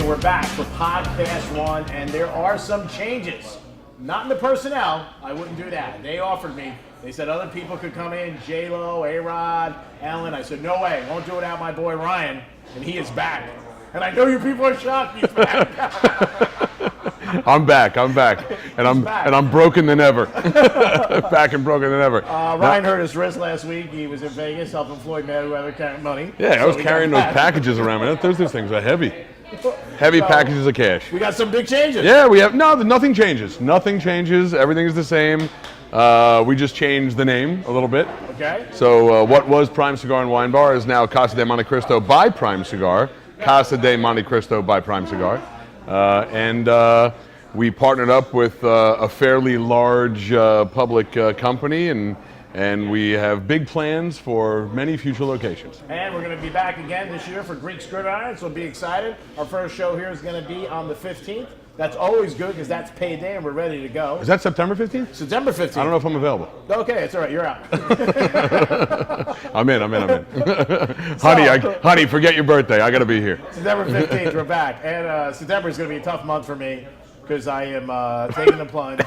we're back for Podcast One, and there are some changes. Not in the personnel. I wouldn't do that. They offered me. They said other people could come in, J-Lo, A-Rod, Ellen. I said, no way. Won't do it without my boy Ryan, and he is back. And I know you people are shocked he's back. I'm back, and I'm broken than ever. Back and broken than ever. Ryan hurt his wrist last week. He was in Vegas helping Floyd Mayweather carry money. Yeah, I So was we carrying got those back. packages around, man. Those things are heavy packages of cash. We got some big changes. Yeah, we have nothing changes. Nothing changes. Everything is the same. We just changed the name a little bit. Okay. So what was Prime Cigar and Wine Bar is now Casa de Monte Cristo by Prime Cigar. Casa de Monte Cristo by Prime Cigar. And we partnered up with a fairly large public company, and we have big plans for many future locations. And we're going to be back again this year for Greek Gridiron, so be excited. Our first show here is going to be on the 15th. That's always good because that's payday and we're ready to go. Is that September 15th? September 15th. I don't know if I'm available. Okay, it's all right. You're out. I'm in. honey, forget your birthday. I got to be here. September 15th, we're back. And September is going to be a tough month for me because I am taking the plunge.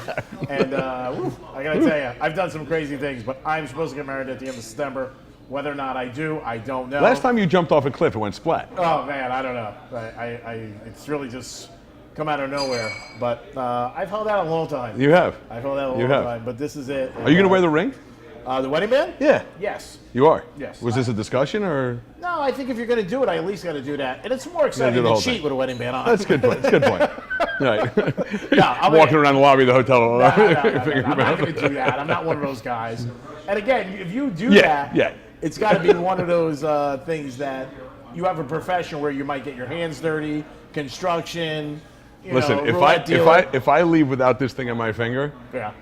And I got to tell you, I've done some crazy things, but I'm supposed to get married at the end of September. Whether or not I do, I don't know. Last time you jumped off a cliff, it went splat. Oh, man, I don't know. It's really just come out of nowhere. But I've held out a long time. You have. I've held out a long time, but this is it. Are you going to wear the ring? The wedding band? Yeah. Yes. You are? Yes. Was this a discussion or? No, I think if you're going to do it, I at least got to do that. And it's more exciting to cheat with a wedding band on. That's a good point. That's a good point. Right. Yeah, I'm walking around the lobby of the hotel. No, I'm not going to do that. I'm not one of those guys. And again, if you do that, it's got to be one of those things that you have a profession where you might get your hands dirty, construction. Listen, if I leave without this thing on my finger,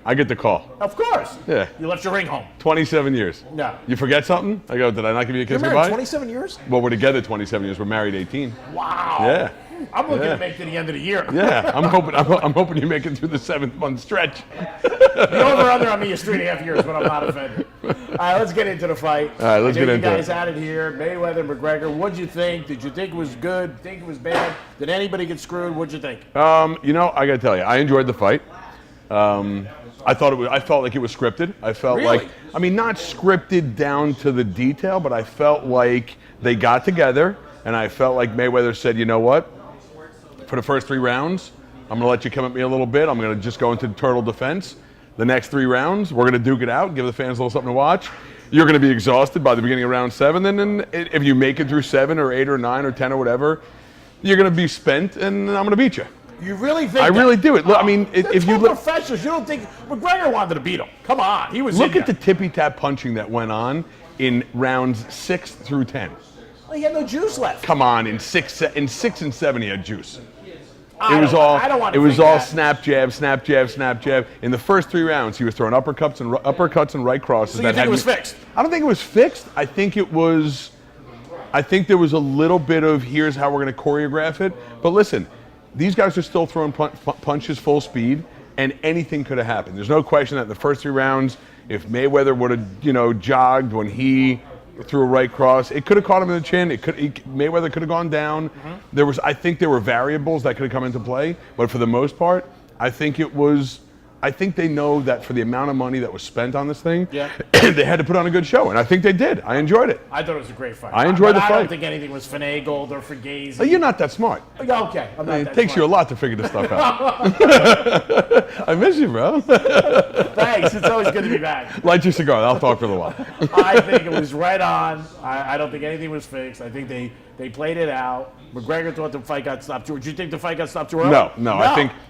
I get the call. Of course. Yeah. You left your ring home. 27 years. Yeah. You forget something? I go, did I not give you a kiss You're goodbye? married 27 years? Well, we're together 27 years. We're married 18. Wow. Yeah. I'm looking to make it to the end of the year. Yeah, I'm hoping you make it through the 7th-month stretch. The over/under on me is 3.5 years, but I'm not offended. All right, let's get into the fight. All right, let's get into it. You guys had it here, Mayweather, McGregor. What'd you think? Did you think it was good? Think it was bad? Did anybody get screwed? What'd you think? I got to tell you, I enjoyed the fight. I felt like it was scripted. I felt like, not scripted down to the detail, but I felt like they got together, and I felt like Mayweather said, you know what? For the first 3 rounds, I'm going to let you come at me a little bit. I'm going to just go into turtle defense. The next 3 rounds, we're going to duke it out, give the fans a little something to watch. You're going to be exhausted by the beginning of round 7, and then if you make it through 7 or 8 or 9 or 10 or whatever, you're going to be spent, and I'm going to beat you. You really think? I really do. Look, if you look, professionals, you don't think McGregor wanted to beat him? Come on, he was. Look at the tippy tap punching that went on in rounds 6 through 10. Well, he had no juice left. Come on, in 6 and 7 he had juice. I don't It was all that. snap jab, snap jab, snap jab. In the first 3 rounds, he was throwing uppercuts and right crosses. So you think it was fixed? I don't think it was fixed. I think there was a little bit of here's how we're going to choreograph it. But listen, these guys are still throwing punches full speed, and anything could have happened. There's no question that in the first 3 rounds, if Mayweather would have jogged when he threw a right cross, it could have caught him in the chin. Mayweather could have gone down. Mm-hmm. I think there were variables that could have come into play, but for the most part, I think they know that for the amount of money that was spent on this thing, they had to put on a good show, and I think they did. I enjoyed it. I thought it was a great fight. I enjoyed the fight. I don't think anything was finagled or fugazi. You're not that smart. Okay, I'm not It takes you a lot to figure this stuff out. I miss you, bro. Thanks. It's always good to be back. Light your cigar. I'll talk for a little while. I think it was right on. I don't think anything was fixed. I think they played it out. McGregor thought the fight got stopped too early. Do you think the fight got stopped too early? No.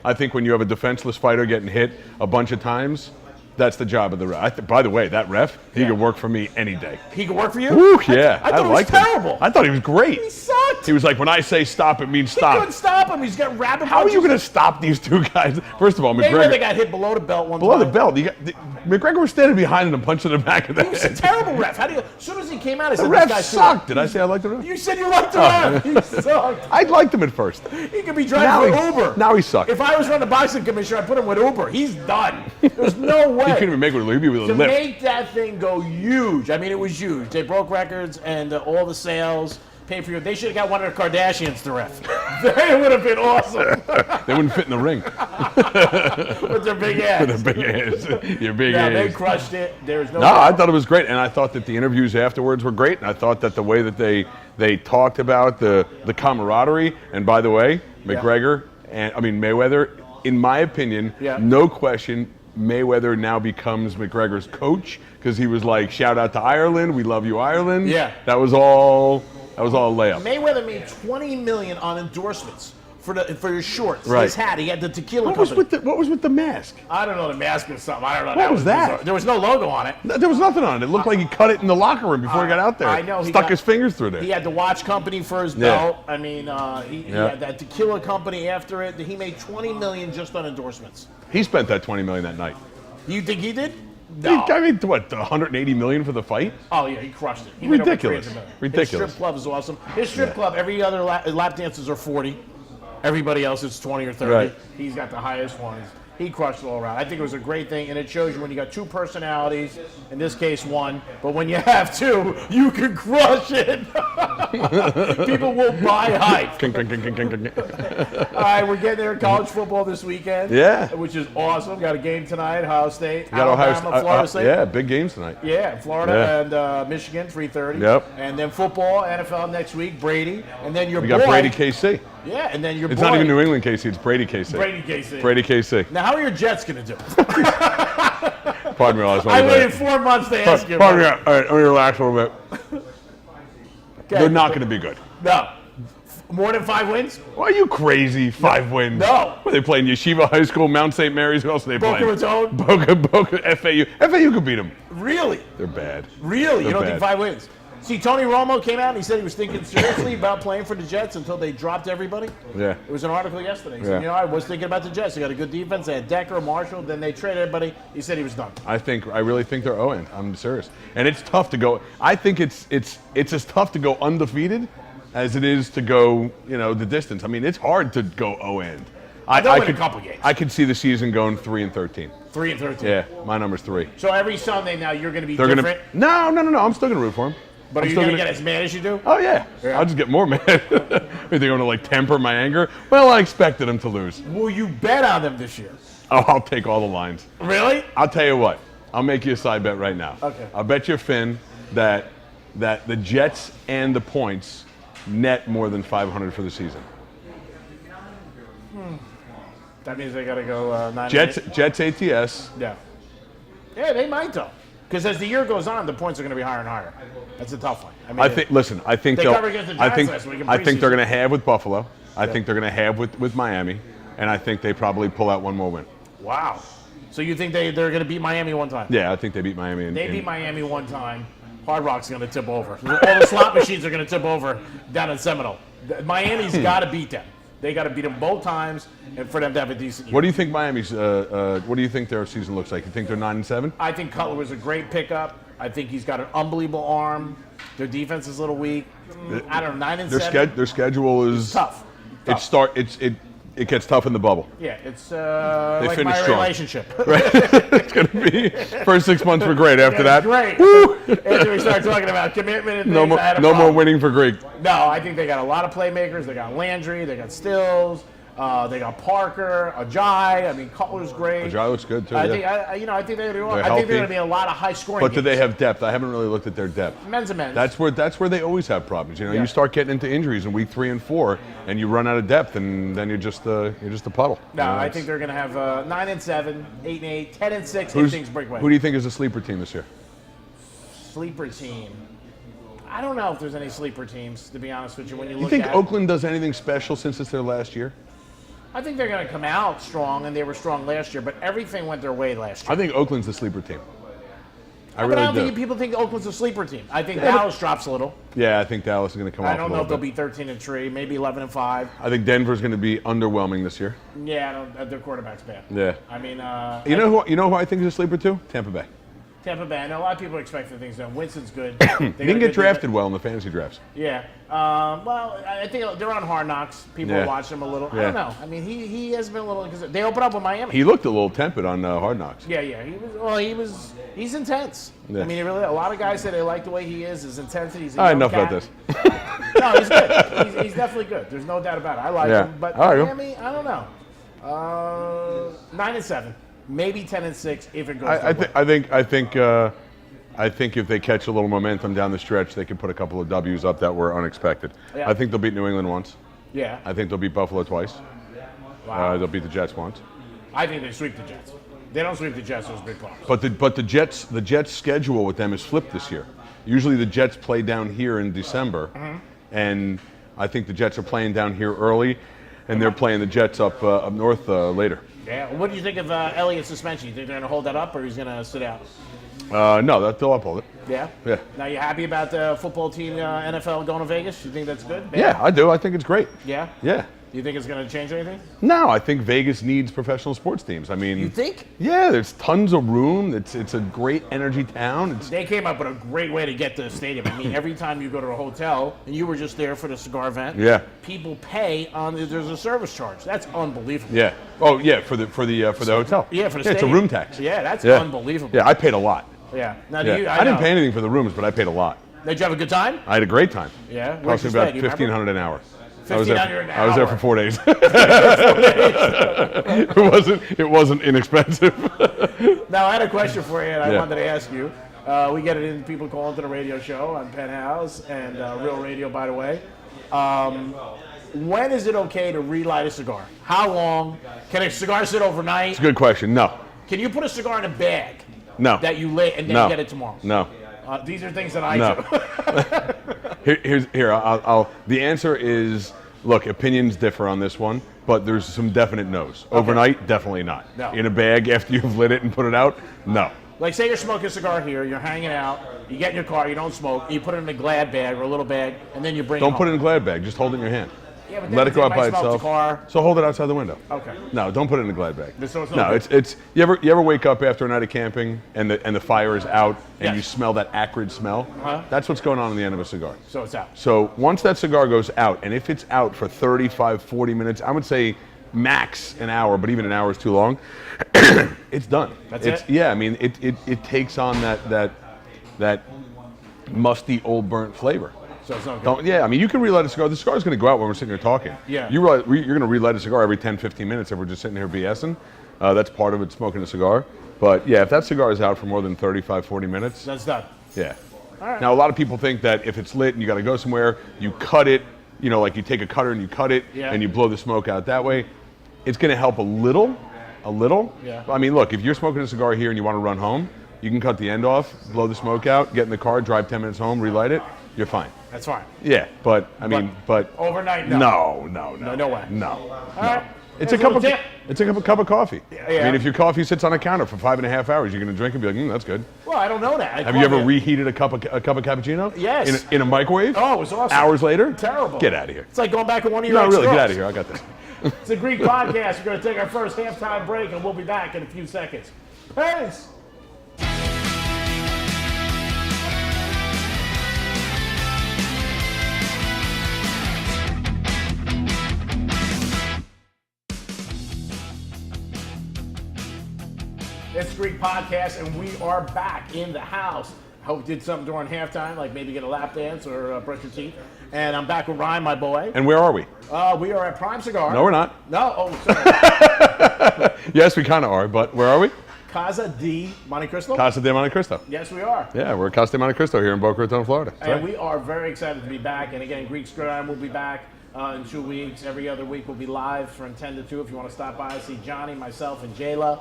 I think when you have a defenseless fighter getting hit a bunch of times, that's the job of the ref. By the way, that ref, he could work for me any day. He could work for you? Woo, yeah. I thought he was terrible. I thought he was great. He sucked. He was like, when I say stop, it means stop. He couldn't stop him. He's got rapid. How are you going to stop these 2 guys? First of all, Mayweather got hit below the belt one time. Below the belt. McGregor was standing behind him and punched in the back of the head. He was a terrible ref. As soon as he came out, I said, the ref this guy sucked. Did I say I liked the ref? You said you liked the ref. He sucked. I liked him at first. He could be driving for Uber. Now he sucked. If I was running the boxing commissioner, I'd put him with Uber. He's done. There's no way. He couldn't even make it with Uber. He'd be with a To lift. make that thing go huge, it was huge. They broke records and all the sales. pay-per-view. They should have got one of the Kardashians to ref. They would have been awesome They wouldn't fit in the ring. with their big ass. With their big ass. Your big Yeah, ass. they crushed it. There's no. No, I thought it was great, and I thought that the interviews afterwards were great, and I thought that the way that they talked about the camaraderie, and by the way, McGregor and Mayweather, in my opinion, no question, Mayweather now becomes McGregor's coach because he was like, "Shout out to Ireland, we love you, Ireland." Yeah. that was all a layup. Mayweather made $20 million on endorsements for his shorts, Right. his hat. He had the tequila What was company. what was with the mask? I don't know, the mask or something. I don't know. What was that? bizarre. There was no logo on it. There was nothing on it. It looked like he cut it in the locker room before he got out there. I know. Stuck his fingers through there. He had the watch company for his Yeah. belt. I mean, he had that tequila company after it. He made $20 million just on endorsements. He spent that $20 million that night. You think he did? No. I mean, what, $180 million for the fight? Oh yeah, he crushed it. He made over Ridiculous. $300 million. Ridiculous. His strip club is awesome. His strip club, every other lap dances are 40. Everybody else is 20 or 30. Right. He's got the highest ones. He crushed it all around. I think it was a great thing, and it shows you when you got two personalities, in this case one, but when you have two, you can crush it. People will buy hype. All right, we're getting there. College football this weekend. Yeah. Which is awesome. Got a game tonight, Ohio State, Got Ohio Alabama, Florida State. Yeah, big games tonight. Yeah, Florida Yeah. and Michigan, 3:30. Yep. And then football, NFL next week, Brady. And then your We boy. got Brady KC. Yeah, and then your It's boy. not even New England KC, it's Brady KC. Brady KC. Brady KC. Now, how are your Jets going to do? Pardon me, I was I waited 4 months to ask you. Pardon me, about all right, let me relax a little bit. it. They're not going to be good. No. More than 5 wins? Why are you crazy? 5 wins. No. Were they playing Yeshiva High School, Mount St. Mary's? Who else are they Boca playing? Raton? Boca, FAU. FAU could beat them. Really? They're bad. Really? You They're don't think bad. 5 wins? See, Tony Romo came out and he said he was thinking seriously about playing for the Jets until they dropped everybody. Yeah. It was an article yesterday. He said, Yeah. you know, I was thinking about the Jets. They got a good defense. They had Decker, Marshall. Then they traded everybody. He said he was done. I really think they're 0-end. I'm serious. And it's tough to go. I think it's as tough to go undefeated as it is to go, the distance. I mean, it's hard to go 0-end. They'll win a couple games. I could see the season going 3-13. 3-13. Yeah, my number's 3. So every Sunday now you're going to be They're different. No. I'm still gonna root for them. But are you going to get as mad as you do? Oh yeah. I'll just get more mad. Are they going to temper my anger? Well, I expected them to lose. Will you bet on them this year? Oh, I'll take all the lines. Really? I'll tell you what. I'll make you a side bet right now. Okay. I'll bet you, Finn, that the Jets and the points net more than 500 for the season. That means they got to go 9. Jets ATS. Yeah. Yeah, they might though. Because as the year goes on, the points are going to be higher and higher. That's a tough one. I mean, I think They they'll. covered against the Giants last week in I think they're preseason. going to have with Buffalo. I think they're going to have with Miami, and I think they probably pull out one more win. Wow. So you think they're going to beat Miami one time? Yeah, I think they beat Miami. They beat Miami one time. Hard Rock's going to tip over. All the slot machines are going to tip over down in Seminole. Miami's got to beat them. They got to beat them both times, and for them to have a decent year. What do you think Miami's? What do you think their season looks like? You think they're 9-7? I think Cutler was a great pickup. I think he's got an unbelievable arm. Their defense is a little weak. I don't know, 9-7. Their schedule is Tough. It gets tough in the bubble. Yeah, it's like finish my strong. relationship. It's going to be first 6 months were great. After that, Great. woo! After we start talking about commitment and things, no more, I had a no more problem. winning for Greek. No, I think they got a lot of playmakers. They got Landry, they got Stills, they got Parker, Ajay. I mean, Cutler's great. Ajay looks good too. I yeah. think I think they're They're I think healthy. they're going to be a lot of high scoring. But do they games. have depth? I haven't really looked at their depth. men's and men's? That's where they always have problems. Yeah. You start getting into injuries in week 3 and 4, and you run out of depth, and then you're just a puddle. No, I it's- think they're going to have 9-7, 8-8, 10-6 if Who's- things break away. Who do you think is a sleeper team this year? Sleeper team. I don't know if there's any sleeper teams, to be honest with you. When you You look think at, Oakland does anything special since it's their last year? I think they're going to come out strong, and they were strong last year. But everything went their way last year. I think Oakland's the sleeper team. I But really I don't do. think people think Oakland's a sleeper team. I think Yeah, but- Dallas drops a little. Yeah, I think Dallas is going to come off I don't a know if little they'll bit. be 13-3, maybe 11-5. I think Denver's going to be underwhelming this year. Yeah, I don't, their quarterback's bad. Yeah. I mean, You know who I think is a sleeper too? Tampa Bay. Tampa Bay. I know a lot of people are expecting things done. Winston's good. He didn't get drafted well in the fantasy drafts. Yeah. Well, I think they're on Hard Knocks. People Yeah. watch him a little. I Yeah. don't know. I mean, he has been a little. Cause they open up with Miami. He looked a little tepid on Hard Knocks. Yeah. He's intense. Yeah. I mean, a lot of guys say they like the way he is, his intensity. He's a All right, young enough about cat. this. No, he's good. He's definitely good. There's no doubt about it. I like Yeah. him. But All right. Miami, I don't know. 9-7, maybe 10-6 if it goes. I think if they catch a little momentum down the stretch, they can put a couple of W's up that were unexpected. Yeah. I think they'll beat New England once. Yeah. I think they'll beat Buffalo twice. Wow. They'll beat the Jets once. I think they sweep the Jets. They don't sweep the Jets. Those big clubs. But the Jets' schedule with them is flipped this year. Usually the Jets play down here in December, and I think the Jets are playing down here early, and they're playing the Jets up north later. Yeah. What do you think of Elliott's suspension? You think they're going to hold that up, or he's going to sit out? No, they'll uphold it. Yeah. Yeah. Now you happy about the football team NFL going to Vegas? You think that's good? Bad? Yeah, I do. I think it's great. Yeah. Yeah. Do you think it's going to change anything? No, I think Vegas needs professional sports teams. I mean, You think? yeah, there's tons of room. It's a great energy town. They came up with a great way to get to the stadium. I mean, every time you go to a hotel, and you were just there for the cigar event, Yeah. people pay there's a service charge. That's unbelievable. Yeah. Oh, yeah, for the hotel. Yeah, for the it's a stadium. room tax. Yeah, that's unbelievable. Yeah, I paid a lot. Yeah. Now, Yeah. I didn't pay anything for the rooms, but I paid a lot. Did you have a good time? I had a great time. Yeah. Where'd Cost you me about stay? Do you remember? $1,500 an hour. $1,500 an I was there for hour. 4 days. It wasn't inexpensive. Now, I had a question for you, and I Yeah. wanted to ask you. We get it in people call into the radio show on Penthouse and Real Radio, by the way. When is it okay to relight a cigar? How long? Can a cigar sit overnight? It's a good question. No. Can you put a cigar in a bag No. that you lit and then No. get it tomorrow? No. These are things that I No. do. The answer is, look, opinions differ on this one, but there's some definite no's. Overnight, definitely not. No. In a bag after you've lit it and put it out, no. Like, say you're smoking a cigar here, you're hanging out, you get in your car, you don't smoke, you put it in a Glad bag or a little bag, and then you bring Don't it put it home. in a Glad bag. Just hold it in your hand. Yeah, but Let it go out by might smell itself. the car. So hold it outside the window. Okay. No, don't put it in a Glad bag. So it's no No, good. it's you ever wake up after a night of camping and the fire is out and Yes. you smell that acrid smell? Uh-huh. That's what's going on in the end of a cigar. So it's out. So once that cigar goes out, and if it's out for 35, 40 minutes, I would say max an hour, but even an hour is too long, it's done. That's it? Yeah, I mean, it takes on that musty, old burnt flavor. So it's not good. I mean, you can relight a cigar. The cigar's going to go out when we're sitting here talking. Yeah. You're going to relight a cigar every 10, 15 minutes if we're just sitting here BSing. That's part of it, smoking a cigar. But yeah, if that cigar is out for more than 35, 40 minutes, That's done. yeah. All right. Now, a lot of people think that if it's lit and you got to go somewhere, you cut it, like you take a cutter and you cut it Yeah. and you blow the smoke out that way. It's going to help a little. Yeah. I mean, look, if you're smoking a cigar here and you want to run home, you can cut the end off, blow the smoke out, get in the car, drive 10 minutes home, relight it, you're fine. That's fine. Yeah, but Overnight, no. No way. No. All right. It's a There's cup of little tip. it's a cup of coffee. Yeah. I mean, if your coffee sits on a counter for 5.5 hours, you're gonna drink and be like, that's good. Well, I don't know that. Have you ever reheated a cup of cappuccino? Yes. In a microwave? Oh, it was awesome. Hours later? Terrible. Get out of here. It's like going back to one of your No, really, ex-girls. get out of here. I got this. It's a Greek podcast. We're going to take our first halftime break, and we'll be back in a few seconds. Peace. It's Greek Podcast, and we are back in the house. Hope you did something during halftime, like maybe get a lap dance or brush your teeth. And I'm back with Ryan, my boy. And where are we? We are at Prime Cigar. No, we're not. No, oh, sorry. Yes, we kind of are, but where are we? Casa di Monte Cristo. Casa de Monte Cristo. Yes, we are. Yeah, we're at Casa de Monte Cristo here in Boca Raton, Florida. That's And right. we are very excited to be back. And again, Greek Gridiron will be back in 2 weeks. Every other week we'll be live from 10 to 2 if you want to stop by. See Johnny, myself, and Jayla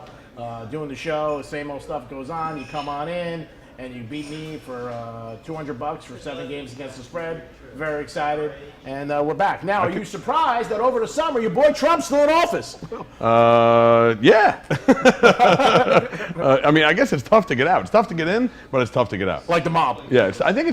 doing the show. The same old stuff goes on. You come on in and you beat me for $200 for 7 games against the spread. Very excited. And we're back. Now, are you surprised that over the summer your boy Trump's still in office? Yeah. I mean, I guess it's tough to get out. It's tough to get in, but it's tough to get out. Like the mob. Yeah, I think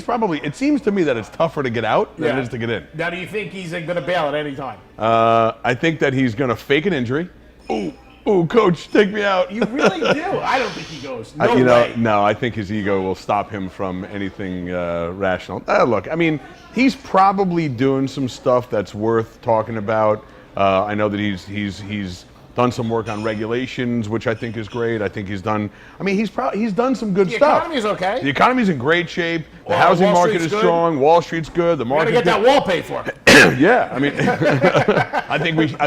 it seems to me that it's tougher to get out than Yeah. it is to get in. Now, do you think he's going to bail at any time? I think that he's going to fake an injury. Ooh, "Ooh, coach, take me out." You really do. I don't think he goes. No way. No, I think his ego will stop him from anything rational. Look, I mean, he's probably doing some stuff that's worth talking about. I know that he's done some work on regulations, which I think is great. I think he's done. I mean, he's done some good stuff. The economy's okay. The economy's in great shape. The Well, housing Wall market Street's is good. strong. Wall Street's good. The You gotta market. get that wall paid for. Yeah, I mean, I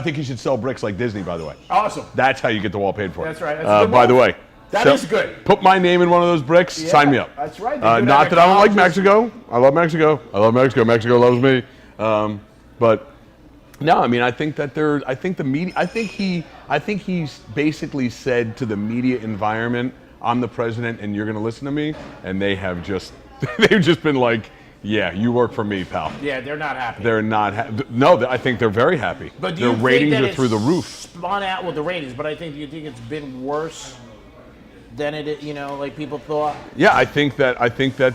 think he should sell bricks like Disney. By the way, Awesome. that's how you get the wall paid for. That's right. That's a good By the move. way, That is good. Put my name in one of those bricks. Yeah, Sign me up. that's right. They do that Not at that I don't like colleges. Mexico. I love Mexico. I love Mexico. Mexico loves me. But no, I mean, I think that I think the media. I think he's basically said to the media environment, "I'm the president, and you're going to listen to me," and they have just they've just been like, "Yeah, you work for me, pal." Yeah, they're not happy. They're not. No, I think they're very happy. But do their you think ratings that are through the it's roof. Spun out with the ratings, but I think you think it's been worse than it, like people thought. Yeah, I think that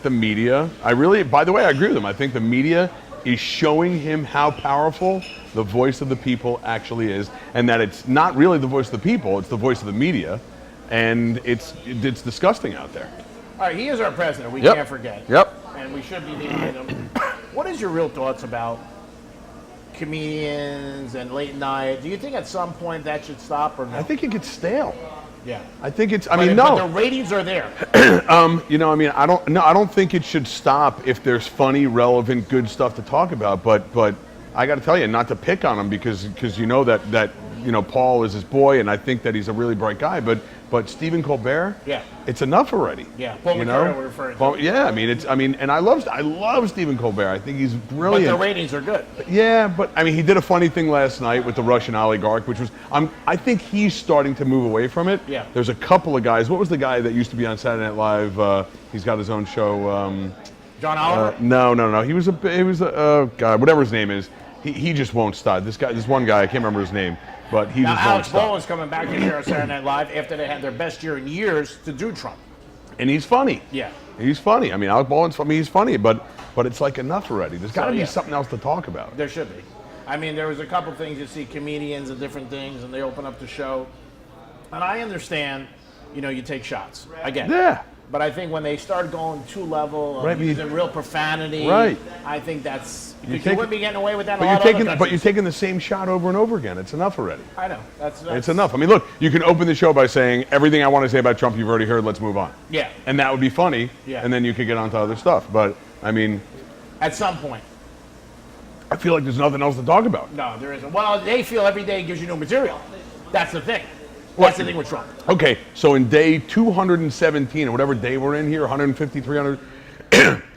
the media. By the way, I agree with him. I think the media is showing him how powerful the voice of the people actually is, and that it's not really the voice of the people; it's the voice of the media, and it's disgusting out there. All right, he is our president. We Yep. can't forget. Yep. And we should be behind him. What is your real thoughts about comedians and late night? Do you think at some point that should stop or no? I think it gets stale. Yeah. I think it's. But the ratings are there. I don't think it should stop if there's funny, relevant, good stuff to talk about. But I got to tell you, not to pick on him because you know that Paul is his boy, and I think that he's a really bright guy. But Stephen Colbert, Yeah. it's enough already. Yeah, Paul McCartney we're referring to. Yeah, and I love Stephen Colbert. I think he's But brilliant. the ratings are good. Yeah, but I mean, he did a funny thing last night with the Russian oligarch, which was I think he's starting to move away from it. Yeah. There's a couple of guys. What was the guy that used to be on Saturday Night Live? He's got his own show. John Oliver? No. He was a guy, whatever his name is. He just won't stop. This one guy, I can't remember his name, but he Now, just won't Alex stop. Baldwin's coming back to here on Saturday Night Live after they had their best year in years to do Trump. And he's funny. Yeah. He's funny. I mean, Alec Baldwin's funny. He's funny, but it's like enough already. There's got to be yeah. something else to talk about. There should be. I mean, there was a couple things you see comedians and different things, and they open up the show. And I understand, you take shots. I get it. Yeah. But I think when they start going too level, Right, using real profanity, Right. I think that's because take- you wouldn't be getting away with that. But in a you're lot of other taking countries. the same shot over and over again. It's enough already. I know that's It's enough. I mean, look, you can open the show by saying everything I want to say about Trump you've already heard. Let's move on. Yeah. And that would be funny. Yeah. And then you could get on to other stuff. But I mean, At some point, I feel like there's nothing else to talk about. no, there isn't. Well, they feel every day gives you new material. That's the thing. That's the thing with Trump. Okay, so in day 217 or whatever day we're in here, 150, 300,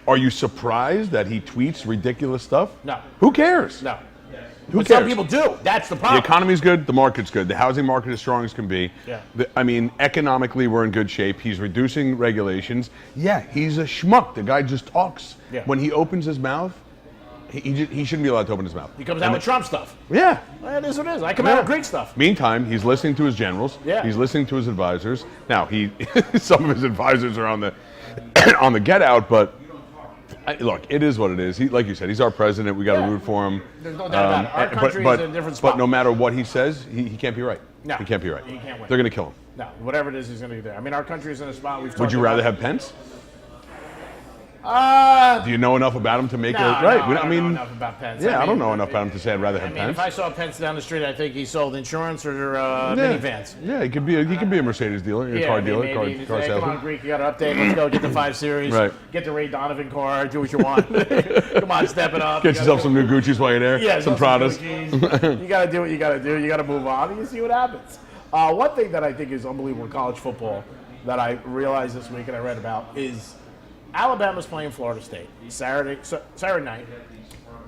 are you surprised that he tweets ridiculous stuff? No. Who cares? No. Who But cares? some people do. That's the The problem. economy's good. The market's good. The housing market is strong as can be. Yeah. Economically, we're in good shape. He's reducing regulations. Yeah, he's a schmuck. The guy just talks. Yeah. When he opens his mouth, he shouldn't be allowed to open his mouth. He comes out with Trump stuff. Yeah. Well, it is what it is. I come out with Greek stuff. Meantime, he's listening to his generals. Yeah. He's listening to his advisors. Now, some of his advisors are on the on the get out, but look, it is what it is. Like you said, he's our president. We got to Yeah. root for him. There's no doubt about it. Our country is in a different spot. But no matter what he says, he can't be right. No. He can't be right. He can't win. They're going to kill him. No, whatever it is, he's going to be there. I mean, our country is in a spot we've. Would you talked rather about. have Pence? Uh, Do you know enough about him to make no, it right? no, I don't know enough about Pence. yeah, I don't mean, know enough about him to say I'd rather have I mean, Pence. if I saw Pence down the street, I think he sold insurance or yeah. minivans. Yeah, he could be a Mercedes dealer, a car dealer, car Hey, come salesman. on, Greek, you got to update. Let's go get the 5 Series. Right. Get the Ray Donovan car. Do what you want. Come on, step it up. Get yourself some new Gucci's while you're there. Yeah, some Pradas. You got to do what you got to do. You got to move on, and you see what happens. One thing that I think is unbelievable in college football that I realized this week and I read about is Alabama's playing Florida State Saturday night,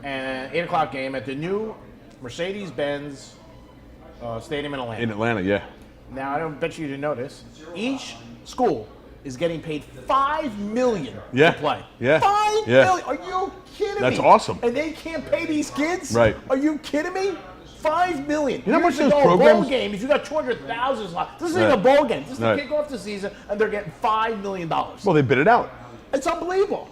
and 8:00 game at the new Mercedes-Benz Stadium in Atlanta. In Atlanta, yeah. Now, I don't bet you didn't know this. Each school is getting paid $5 million Yeah. to play. Yeah. $5 Yeah. million? Are you kidding me? That's awesome. And they can't pay these kids? Right. Are you kidding me? $5 million. You know how much Years those ago, a bowl programs- game, if you got 200,000 slots, this isn't Right. a bowl game. This is Right. to kick off the season, and they're getting $5 million. Well, they bid it out. It's unbelievable.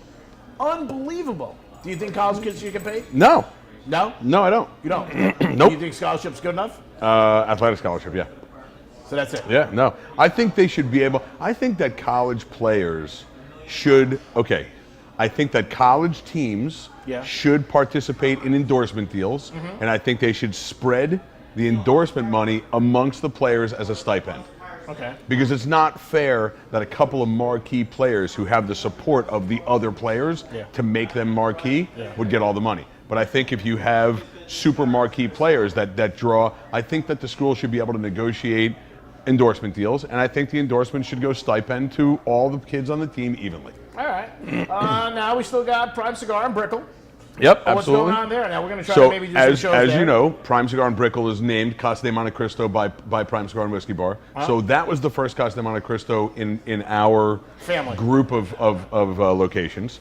Unbelievable. Do you think college kids should get paid? No. No? No, I don't. You don't? Nope. Do you think scholarship's good enough? Athletic scholarship, yeah. So that's it. Yeah, no. I think they should be able. I think that college players should. Okay, I think that college teams Yeah. should participate in endorsement deals, and I think they should spread the endorsement money amongst the players as a stipend. Okay. Because it's not fair that a couple of marquee players who have the support of the other players Yeah. to make them marquee Yeah. would get all the money. But I think if you have super marquee players that draw, I think that the school should be able to negotiate endorsement deals, and I think the endorsement should go stipend to all the kids on the team evenly. All right. Now we still got Prime Cigar and Brickle. Yep, What's absolutely. going on there? Now we're going to try So to maybe do some shows as there. you know, Prime Cigar and Brickle is named Casa de Monte Cristo by Prime Cigar and Whiskey Bar. So that was the first Casa de Monte Cristo in our Family. group of locations.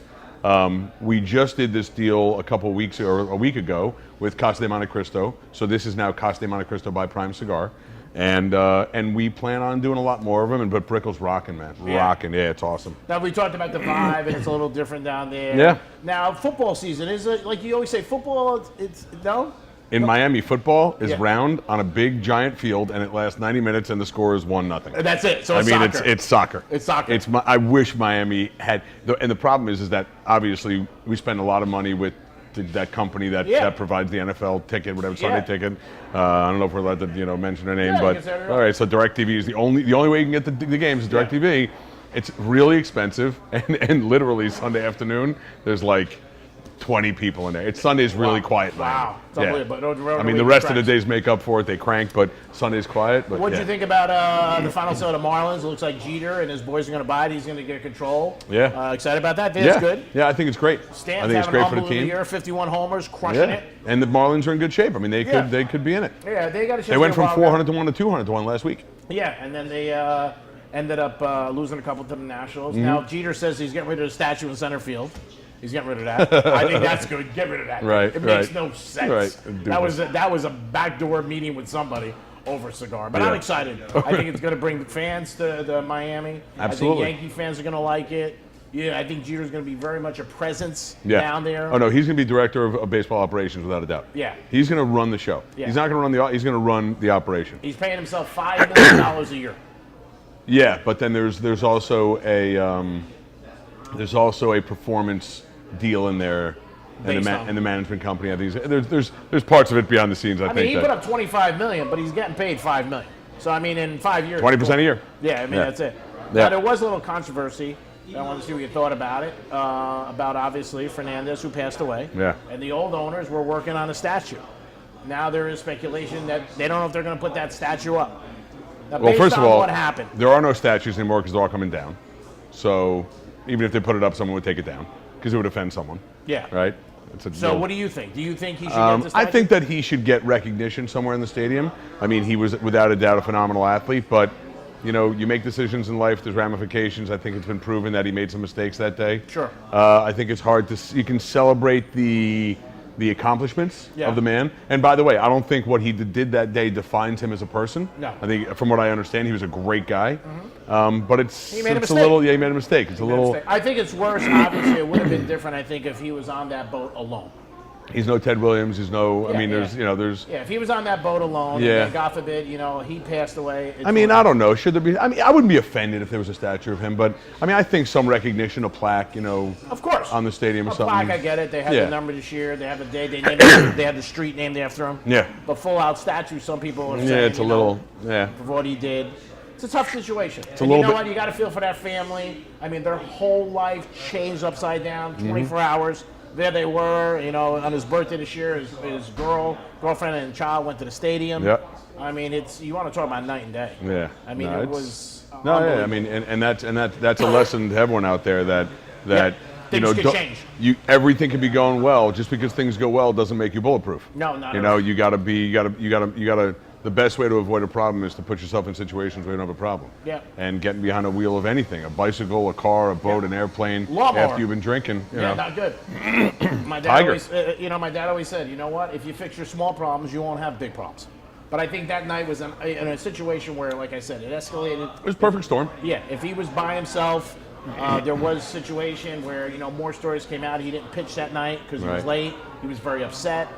We just did this deal a couple weeks or a week ago with Casa de Monte Cristo. So this is now Casa de Monte Cristo by Prime Cigar. And we plan on doing a lot more of them. But Brickle's rocking, man. Yeah. Rocking. Yeah, it's awesome. Now we talked about the vibe, and it's a little different down there. Yeah. Now football season is it like you always say? Football, it's no. In Miami, football is Yeah. round on a big giant field, and it lasts 90 minutes, and the score is 1-0. That's it. So I it's mean, soccer. it's soccer. It's soccer. I wish Miami had. And the problem is that obviously we spend a lot of money with that company that provides the NFL ticket, whatever Sunday Yeah. ticket. I don't know if we're allowed to mention their name, Yeah, you but can say it. all right. So DirecTV is the only way you can get the games is DirecTV. It's really expensive, and literally Sunday afternoon there's like 20 people in there. Sunday's really quiet. Wow. It's unbelievable. But I mean, the rest of the days make up for it. They crank, but Sunday's quiet. But What did you think about the final sale of the Marlins? It looks like Jeter and his boys are going to buy it. He's going to get control. Yeah. Excited about that? That's good. Yeah, I think it's great. Stan's I think it's having great an for the unbelievable team. year, 51 homers, crushing it. And the Marlins are in good shape. I mean, they Yeah. could be in it. Yeah, they got a chance. They went to from get 400 to 1 to 200 to 1 last week. Yeah, and then they ended up losing a couple to the Nationals. Mm-hmm. Now Jeter says he's getting rid of the statue in center field. He's getting rid of that. I think that's good. Get rid of that. Right, It makes right. no sense. Right. That was a backdoor meeting with somebody over cigar. But I'm Yeah. excited. I think it's going to bring fans to Miami. Absolutely. I think Yankee fans are going to like it. Yeah, I think Jeter's going to be very much a presence Yeah. down there. Oh no, he's going to be director of baseball operations without a doubt. Yeah. He's going to run the show. Yeah. He's not going to run he's going to run the operation. He's paying himself $5 million a year. Yeah, but then there's also a performance deal in there, and Based on- the management company. I think there's parts of it behind the scenes. I I mean, think he put up $25 million, but he's getting paid $5 million. So I mean, in 5 years, 20% a year. Yeah, I mean Yeah. that's it. Yeah. Now there was a little controversy. I wanted to see what you thought about it. About obviously Fernandez, who passed away. Yeah. And the old owners were working on a statue. Now there is speculation that they don't know if they're going to put that statue up. Now, Well, based first of on all, what happened? there are no statues anymore because they're all coming down. So even if they put it up, someone would take it down because it would offend someone. Yeah. Right. So what do you think? Do you think he should get the statue? I think that he should get recognition somewhere in the stadium. I mean, he was without a doubt a phenomenal athlete, but you make decisions in life. There's ramifications. I think it's been proven that he made some mistakes that day. Sure. I think it's hard you can celebrate the accomplishments Yeah. of the man. And by the way, I don't think what he did that day defines him as a person. No. I think, from what I understand, he was a great guy. But He made a it's a mistake. little. Yeah, he made a mistake. It's a little. I think it's worse. Obviously, it would have been different. I think if he was on that boat alone. He's no Ted Williams. He's no. I Yeah, mean, yeah. there's. Yeah, if he was on that boat alone, Yeah. and then, God forbid, he passed away. I mean, I don't know. Should there be? I mean, I wouldn't be offended if there was a statue of him, but I mean, I think some recognition, a plaque, Of course. on the stadium or A something. plaque, I get it. They had Yeah. the number this year. They have the day. They had the street named after him. Yeah. But full-out statue, some people are saying, Yeah, it's a little. Yeah. for what he did. It's a tough situation. a And you little know bit- what? You got to feel for that family. I mean, their whole life changed upside down. Mm-hmm. 24 hours. There they were. On his birthday this year, his girlfriend and child went to the stadium. Yeah. I mean, you want to talk about night and day. Yeah. I mean, No, it it's- was. No, yeah. I unbelievable. mean, and that's a lesson to everyone out there that Things could don't- change. everything can be going well. Just because things go well doesn't make you bulletproof. No, not You at know, all. you gotta. The best way to avoid a problem is to put yourself in situations where you don't have a problem. Yeah. And getting behind a wheel of anything, a bicycle, a car, a boat, an airplane, Lawnmower. after you've been drinking, you Yeah, know. not good. My dad Tiger. always, my dad always said, you know what? If you fix your small problems, you won't have big problems. But I think that night was in a situation where, like I said, it escalated. It was a perfect storm. Yeah, if he was by himself, there was a situation where more stories came out. He didn't pitch that night because he was Right. late. He was very upset.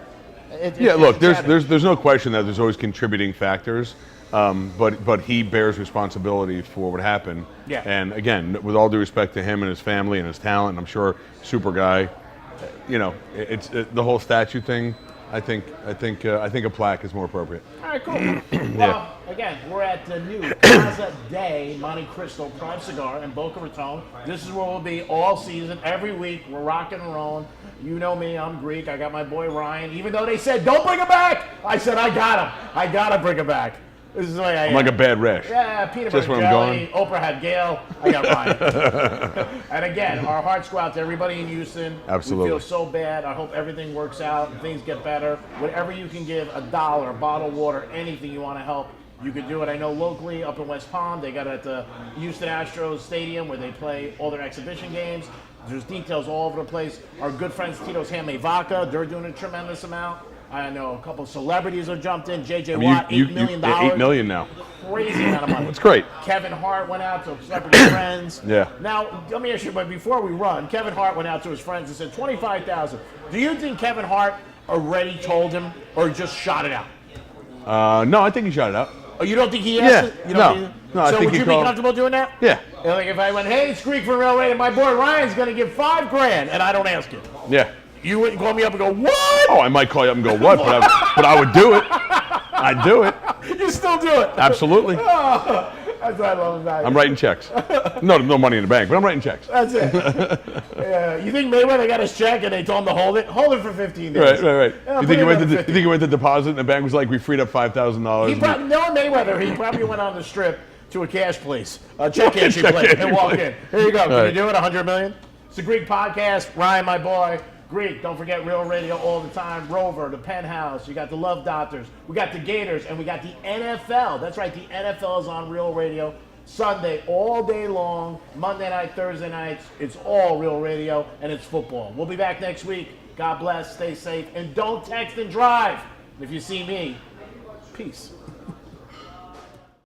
Yeah, look, it's tragic. there's no question that there's always contributing factors. But he bears responsibility for what happened. Yeah. And again, with all due respect to him and his family and his talent, I'm sure super guy. You know, it's the whole statue thing. I think a plaque is more appropriate. All right, cool. Well, again, we're at the new Plaza Day Monte Cristo Prime Cigar in Boca Raton. This is where we'll be all season, every week. We're rocking and rolling. You know me, I'm Greek. I got my boy Ryan. Even though they said, don't bring him back, I said, I got him. I got to bring him back. This is the way I am. I'm like a bad rash. Yeah, peanut Just butter where I'm jelly. going. Oprah had Gail. I got Ryan. And again, our hearts go out to everybody in Houston. Absolutely. We feel so bad. I hope everything works out and things get better. Whatever you can give, $1, bottled water, anything you want to help, you can do it. I know locally up in West Palm, they got it at the Houston Astros Stadium where they play all their exhibition games. There's details all over the place. Our good friends Tito's Handmade Vodka, they're doing a tremendous amount. I know a couple of celebrities have jumped in. JJ Watt, $8 million. $8 million now. Crazy amount of money. It's great. Kevin Hart went out to celebrity friends. Yeah. Now, let me ask you, but before we run, Kevin Hart went out to his friends and said $25,000. Do you think Kevin Hart already told him or just shot it out? No, I think he shot it out. Oh, you don't think he asked it? You don't think No, I so think would he you be called. comfortable doing that? Yeah. Like if I went, hey, it's Greek from Real Radio, my boy Ryan's going to give $5,000, and I don't ask you. Yeah. You wouldn't call me up and go, what? Oh, I might call you up and go, what? But I would do it. I'd do it. You still do it. Absolutely. Oh, that's what I love about you. I'm writing checks. No money in the bank, but I'm writing checks. That's it. You think Mayweather got his check and they told him to hold it? Hold it for 15 days. Right. Yeah, You put think it he went to deposit and the bank was like, we freed up $5,000? He probably, knowing Mayweather, he probably went on the strip to a cash place, a check cashing place, and walk in. Here you go. Can you do it? $100 million? It's a Greek podcast. Ryan, my boy. Greek, don't forget Real Radio all the time. Rover, the Penthouse. You got the Love Doctors. We got the Gators, and we got the NFL. That's right, the NFL is on Real Radio Sunday all day long. Monday night, Thursday nights. It's all Real Radio, and it's football. We'll be back next week. God bless. Stay safe, and don't text and drive. If you see me, peace.